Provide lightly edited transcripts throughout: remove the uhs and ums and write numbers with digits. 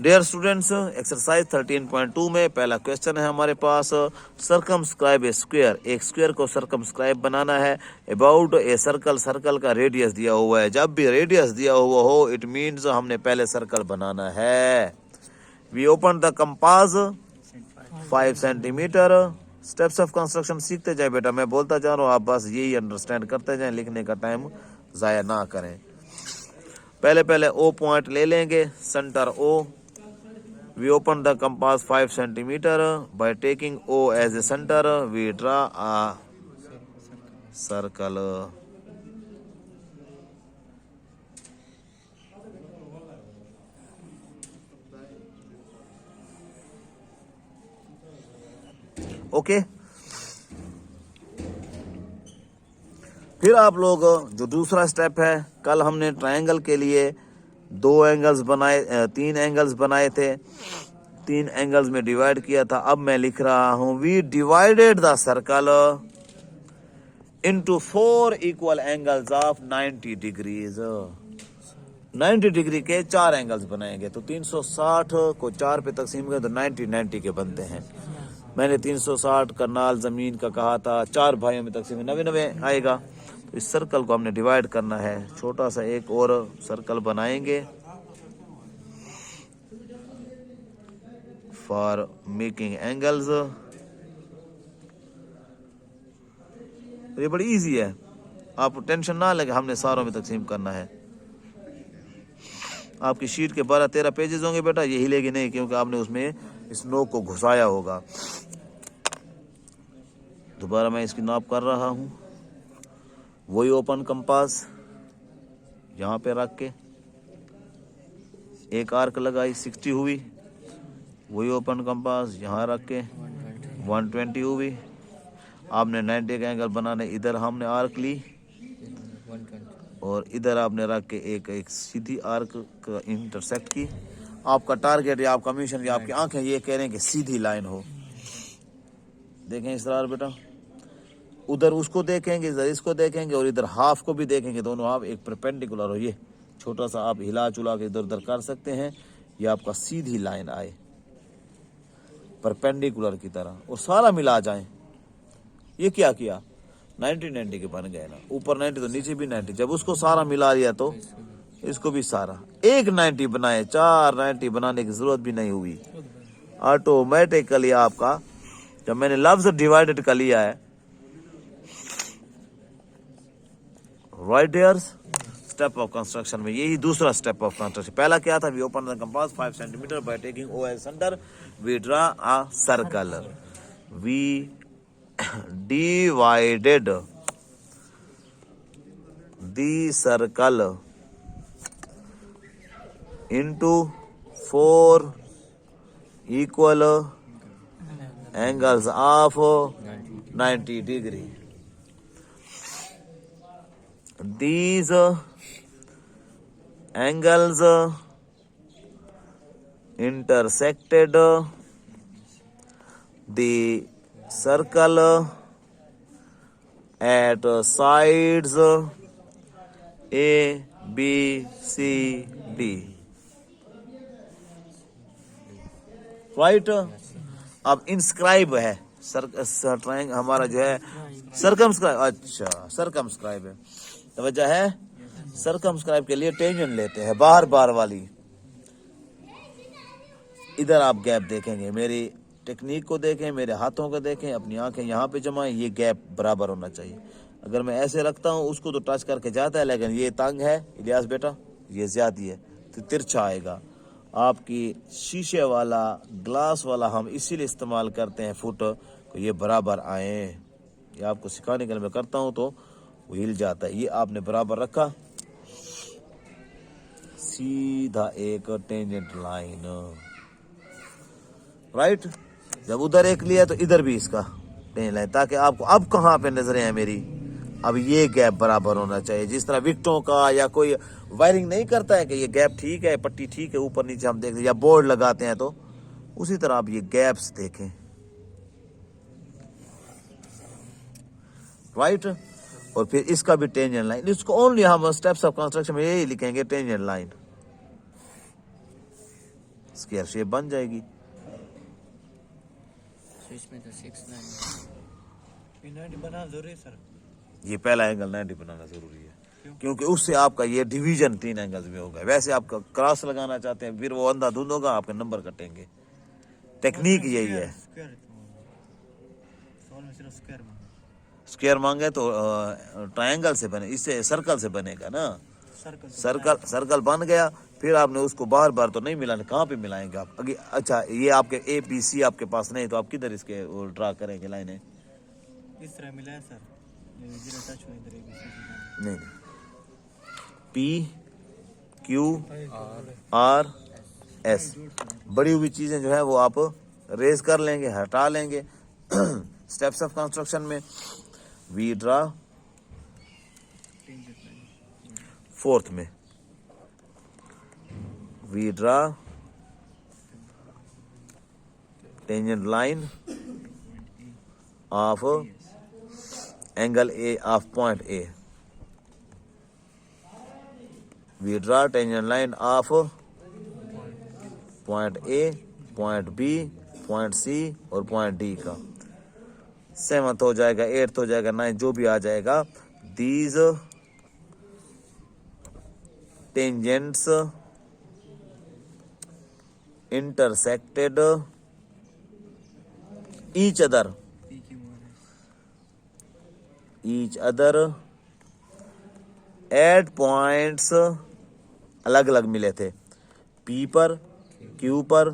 Dear students, exercise 13.2 में पहला question है हमारे पास, सर्कमस्क्राइब ए स्क्वायर। एक स्क्वायर को सर्कमस्क्राइब बनाना है अबाउट ए सर्कल। सर्कल का रेडियस दिया हुआ है। जब भी रेडियस दिया हुआ हो इट मीन्स हमने पहले सर्कल बनाना है। We open the compass 5 centimetre. Steps of construction सीखते जाए बेटा, मैं बोलता जा रहा हूँ, आप बस यही अंडरस्टैंड करते जाएं, लिखने का टाइम जाया ना करें। पहले ओ पॉइंट ले लेंगे, centre O. We open the compass 5 centimeter. By taking O as a center, we draw a circle. Okay फिर आप लोग जो दूसरा स्टेप है, कल हमने ट्रायंगल के लिए 3 एंगल्स बनाए थे, 3 एंगल्स में डिवाइड किया था। अब मैं लिख रहा हूं, we divided the circle into 4 equal angles of 90 degrees. 90 degree के 4 एंगल्स बनाएंगे, तो 360 को 4 पे तकसीम करें तो 90 के बनते हैं। मैंने 360 करनाल जमीन का कहा था, 4 भाइयों में तकसीम 90 आएगा। तो इस सर्कल को हमने डिवाइड करना है। छोटा सा एक और सर्कल बनाएंगे फॉर मेकिंग एंगल्स। ये बड़ी इजी है, आप टेंशन ना लगे, हमने सारों में तकसीम करना है। आपकी शीट के 12-13 पेजेस होंगे बेटा, ये हिलेगी नहीं क्योंकि आपने उसमें इस नोक को घुसाया होगा। दोबारा मैं इसकी नाप कर रहा हूं। वही ओपन कंपास यहाँ पे रख के एक आर्क लगाई, 60 हुई। वही ओपन कंपास यहाँ रख के 120 हुई। आपने 90 का एंगल बनाने, इधर हमने आर्क ली और इधर आपने रख के एक सीधी आर्क का इंटरसेक्ट की। आपका टारगेट या आपका मिशन या आपकी आंखें ये कह रहे हैं कि सीधी लाइन हो। देखें इसरार बेटा, उधर उसको देखेंगे, इधर इसको देखेंगे और इधर हाफ को भी देखेंगे, दोनों हाफ एक परपेंडिकुलर हो। ये छोटा सा आप हिला चुला के इधर उधर कर सकते हैं, ये आपका सीधी लाइन आए परपेंडिकुलर की तरह और सारा मिला जाए। ये क्या किया, 90 के बन गए ना, ऊपर 90 तो नीचे भी 90। जब उसको सारा मिला लिया तो इसको भी सारा एक 90 बनाए, 4 90 बनाने की जरूरत भी नहीं हुई। ऑटोमेटिकली आपका, जब मैंने लफ्ज डिवाइडेड कर लिया है, right dears, step of construction में यही दूसरा स्टेप ऑफ कंस्ट्रक्शन। पहला क्या था, we open the compass 5 centimetre by taking O as centre, we draw a circle. We divided the circle into 4 equal angles of 90 degree. These angles intersected the circle at sides A, B, C, D. Right? अब inscribe है triangle हमारा जो है circumscribe. अच्छा circumscribe है, तो वजह है सर्कमस्क्राइब के लिए टेंजेंट लेते हैं बार बार वाली। इधर आप गैप देखेंगे, मेरी टेक्निक को देखें, मेरे हाथों को देखें, अपनी आंखें यहाँ पे जमाएं, ये गैप बराबर होना चाहिए। अगर मैं ऐसे रखता हूँ उसको तो टच करके जाता है, लेकिन ये तंग है इलियास बेटा, ये ज्यादा है तो तिरछा आएगा। आपकी शीशे वाला ग्लास वाला हम इसीलिए इस्तेमाल करते हैं फुट को ये बराबर आए। ये आपको सिखाने के लिए मैं करता हूँ तो वो हिल जाता है। ये आपने बराबर रखा, सीधा एक टेंजेंट लाइन, राइट। जब उधर एक लिया तो इधर भी इसका टेंजेंट लाइन, ताकि आपको अब कहाँ पे नजरें हैं मेरी, अब ये गैप बराबर होना चाहिए। जिस तरह विकटों का या कोई वायरिंग नहीं करता है कि ये गैप ठीक है, पट्टी ठीक है, ऊपर नीचे हम देखते हैं, या बोर्ड लगाते हैं, तो उसी तरह आप ये गैप्स देखें, राइट। और फिर इसका भी टेंजेंट लाइन, इसको ओनली हम स्टेप्स ऑफ कंस्ट्रक्शन में यही लिखेंगे, टेंजेंट लाइन। स्क्वायर शेप बन जाएगी। तो इसमें तो 690 बनाना जरूरी है सर। ये पहला एंगल 90 बनाना जरूरी है, क्योंकि उससे आपका ये डिवीजन 3 एंगल्स में होगा। वैसे आप क्रॉस लगाना चाहते हैं, फिर वो अंधाधुंध होगा, आपके नंबर कटेंगे। टेक्निक यही है। स्क्वायर मांगे तो ट्रायंगल से बने, इससे सर्कल से बनेगा ना। सर्कल बन गया, फिर आपने उसको बार बार तो नहीं मिलाना। कहाँ पे मिलाएंगे आप? अगे अच्छा, ये आपके ए बी सी आपके पास नहीं, तो आप किधर इसके ड्रा करेंगे लाइनें? इस तरह मिला है सर, टच हुआ इधर नहीं, पी क्यू आर एस, बड़ी हुई चीजें जो है वो आप रेज कर लेंगे, हटा लेंगे। स्टेप्स ऑफ कंस्ट्रक्शन में वी ड्रा, फोर्थ में we draw tangent line of angle A of point A. We draw tangent line of point A, point B, point C और पॉइंट डी का। 7th हो जाएगा, 8th हो जाएगा, 9th जो भी आ जाएगा। These tangents intersected each other at points अलग अलग मिले थे, P पर, Q पर,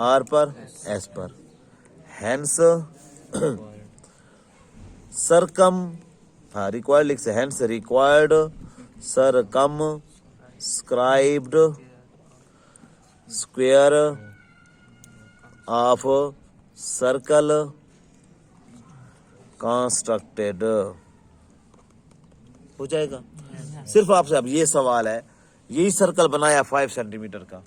R पर, S पर। Hence रिक्वायर्ड लिख से, hence required circumscribed square of circle constructed। हो जाएगा। सिर्फ आपसे अब ये सवाल है, यही सर्कल बनाया 5 सेंटीमीटर का,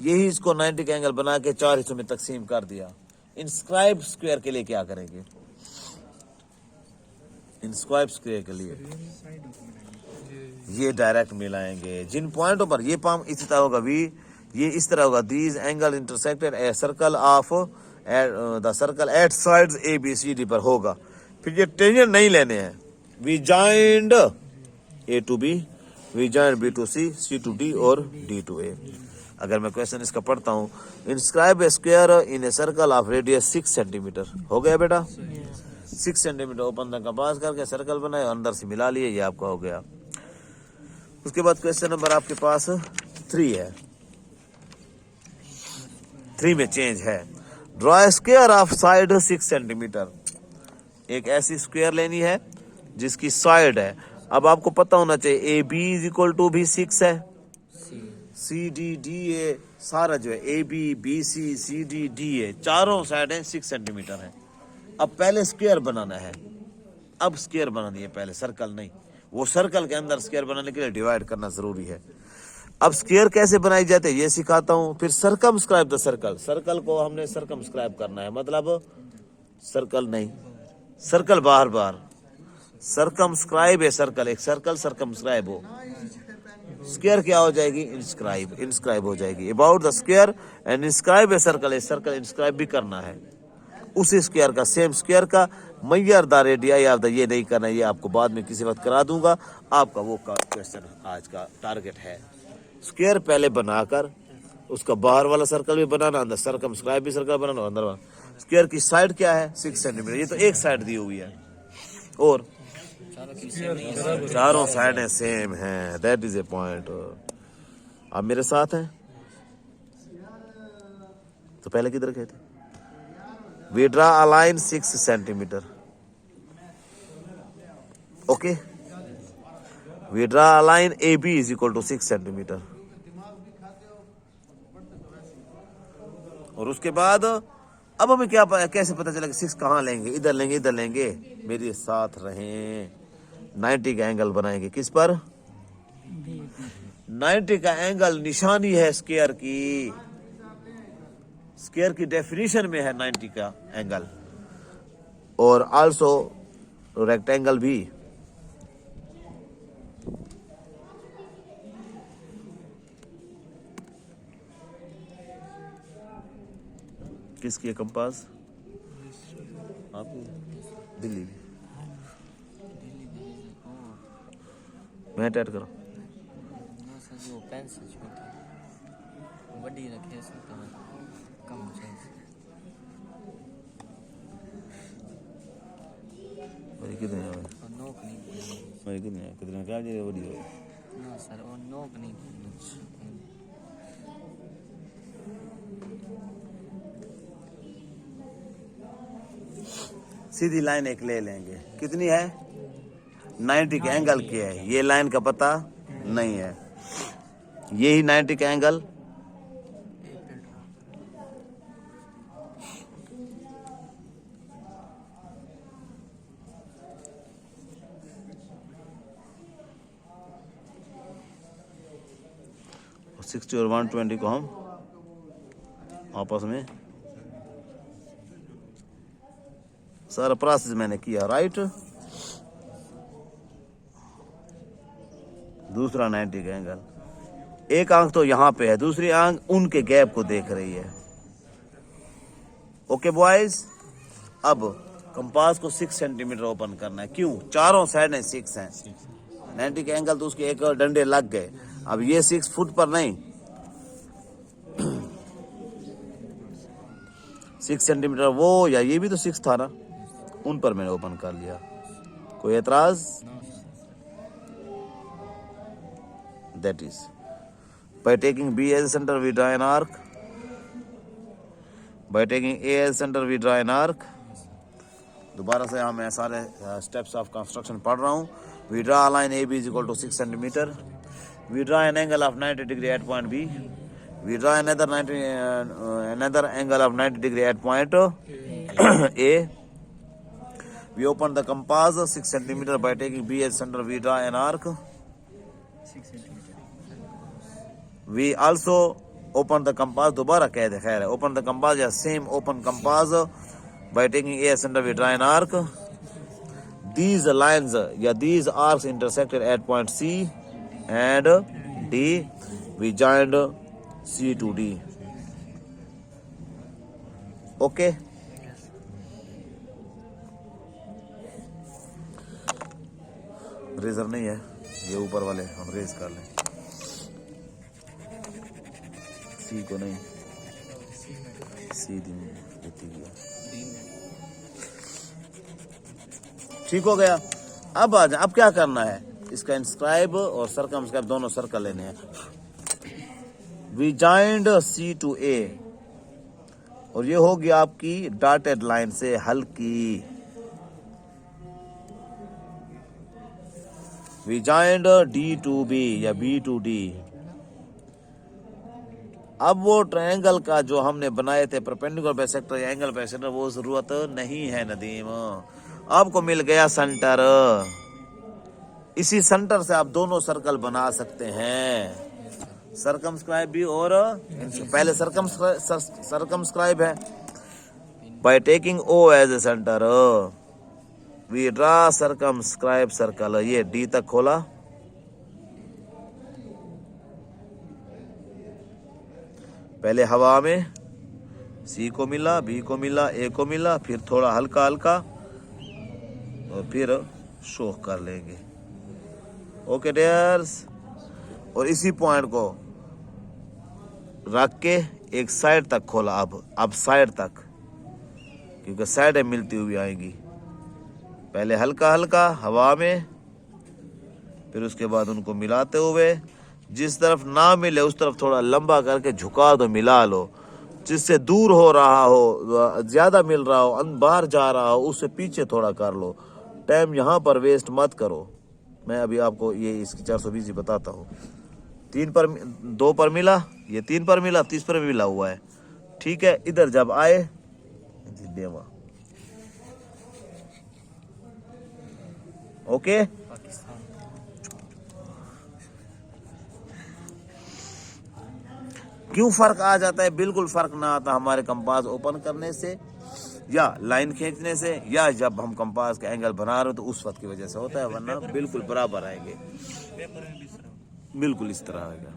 यही इसको 90 का एंगल बना के 4 हिस्सों में तकसीम कर दिया। इंस्क्राइब स्क्वायर के लिए क्या करेंगे? इंस्क्राइब स्क्वायर के लिए ये डायरेक्ट मिलाएंगे जिन पॉइंटों पर। ये पाम इसी तरह होगा, वी ये इस तरह होगा, these angle intersected a circle of the circle at sides A B C D पर होगा। फिर ये टेंजेंट नहीं लेने हैं, we joined A to B, we joined B to C, C to D और डी टू ए। अगर मैं क्वेश्चन इसका पढ़ता हूँ, inscribe a square in a circle of radius 6 centimetre. हो गया बेटा? 6 सेंटीमीटर ओपन तक का पास करके सर्कल बनाए, अंदर से मिला लिए, ये आपका हो गया। उसके बाद क्वेश्चन नंबर आपके पास 3 है। 3 में चेंज है। Draw a square of side 6 centimetre. एक ऐसी स्क्वायर लेनी है जिसकी साइड है, अब आपको पता होना चाहिए A B is equal to भी 6 है, सी डी डी ए सारा जो है A B B C C D D A चारों साइड है 6 सेंटीमीटर है। अब पहले स्क्वायर बनाना है, अब स्क्वायर बनानी है पहले, सर्कल नहीं। वो सर्कल के अंदर स्क्वायर बनाने के लिए डिवाइड करना जरूरी है। अब स्क्वायर कैसे बनाई जाते है ये सिखाता हूं। फिर सर्कमस्क्राइब द सर्कल, सर्कल को हमने सर्कमस्क्राइब करना है, मतलब सर्कल नहीं, सर्कल बार बार सर्कमस्क्राइब है सर्कल, एक सर्कल सर्कमस्क्राइब हो। स्क्वायर क्या हो जाएगी? इंस्क्राइब, इंस्क्राइब हो जाएगी। About the square and inscribe a circle, circle inscribe भी करना है उसी स्क्वायर का, सेम स्क्वायर का। Maihar the radii of the, ये नहीं करना, ये आपको बाद में किसी वक्त करा दूंगा। आपका वो क्वेश्चन आज का टारगेट है। स्क्वायर पहले बनाकर उसका बाहर वाला सर्कल भी बनाना, अंदर सर्कमस्क्राइब भी सर्कल बनाना, अंदर स्क्वायर की साइड क्या है? 6 सेंटीमीटर। ये तो एक साइड दी हुई है और चारों साइडें सेम हैं। That is a point. आप मेरे साथ हैं? तो पहले किधर गए थे? We draw a line 6 centimetre. Okay, we draw a line A B is equal to 6 centimetre. और उसके बाद अब हमें क्या कैसे पता चला कि 6 कहाँ लेंगे? इधर लेंगे, इधर लेंगे। मेरे साथ रहें। 90 का एंगल बनाएंगे किस पर? 90 का एंगल निशानी है स्क्वायर की, स्क्वायर की डेफिनेशन में है 90 का एंगल, और आल्सो रेक्टेंगल भी। किसकी है कंपास? आपकी? दिल्ली की। मैं टाइट करो। ना सर वो पेंसिल छोटी बड़ी रखे सर तो कम चाहिए भाई कितने है भाई? और नोक नहीं भाई कितने है? कितने क्या जी बड़ी हो? ना सर और नोक नहीं सीधी लाइन एक ले लेंगे। कितनी है? 90 के एंगल की है। ये लाइन का पता नहीं है। यही 90 का एंगल। और 60 और 120 को हम आपस में सारा प्रोसेस मैंने किया, राइट। दूसरा 90 का एंगल। एक आंख तो यहां पे है, दूसरी आंख उनके गैप को देख रही है। ओके बॉयज, अब कंपास को 6 सेंटीमीटर ओपन करना है। क्यों? चारों साइड 6 हैं। 90 के एंगल तो उसके एक डंडे लग गए। अब ये 6 फुट पर नहीं, 6 सेंटीमीटर वो या ये भी तो 6 था ना, उन पर मैंने ओपन कर लिया। कोई एतराज? That is by taking B as a center we draw an arc, by taking A as a center we draw an arc। दोबारा से मैं सारे स्टेप्स ऑफ कंस्ट्रक्शन पढ़ रहा हूँ। We draw a line AB is equal to 6 centimeter, we draw an angle of 90 degree at point B, we draw another angle of 90 degree at point A, we open the compass 6 centimeter, by taking B as center we draw an arc, 6 centimetre we also open the compass। दोबारा कह दे, खैर है, open the compass या same open compass, by taking A as center we draw an arc, these lines या these arcs intersected at point C and D, we joined C to D। okay, razor नहीं है, ये ऊपर वाले हम raise कर लें। सी को नहीं, सीधी देती गया, ठीक हो गया। अब आ जा, अब क्या करना है? इसका इंस्क्राइब और सर्कमस्क्राइब दोनों सर्कल लेने हैं। We joined C to A, और ये होगी आपकी डॉटेड लाइन से हल्की। We joined D to B या बी टू डी। अब वो ट्रायंगल का जो हमने बनाए थे परपेंडिकुलर बाइसेक्टर या एंगल बाइसेक्टर, वो जरूरत नहीं है नदीम। आपको मिल गया सेंटर। इसी सेंटर से आप दोनों सर्कल बना सकते हैं, सर्कमस्क्राइब भी और पहले सर्कमस्क्राइब है। By taking O as a centre we draw circumscribe circle. ये डी तक खोला, पहले हवा में सी को मिला, बी को मिला, ए को मिला, फिर थोड़ा हल्का हल्का और फिर शोक कर लेंगे। ओके डियर्स, और इसी पॉइंट को रख के एक साइड तक खोला। अब साइड तक, क्योंकि साइडें मिलती हुई आएंगी। पहले हल्का हल्का हवा में, फिर उसके बाद उनको मिलाते हुए, जिस तरफ ना मिले उस तरफ थोड़ा लंबा करके झुका दो, मिला लो। जिससे दूर हो रहा हो, ज्यादा मिल रहा हो, बाहर जा रहा हो, उससे पीछे थोड़ा कर लो। टाइम यहाँ पर वेस्ट मत करो। मैं अभी आपको ये इसकी 420 बताता हूँ। 2 पर मिला, ये 3 पर मिला, 30 पर भी मिला हुआ है। ठीक है, इधर जब आए देवा, ओके। क्यों फर्क आ जाता है? बिल्कुल फर्क ना आता हमारे कंपास ओपन करने से या लाइन खींचने से, या जब हम कंपास का एंगल बना रहे हो तो उस वक्त की वजह से होता है, वरना बिल्कुल बराबर आएंगे। बिल्कुल इस तरह आएगा।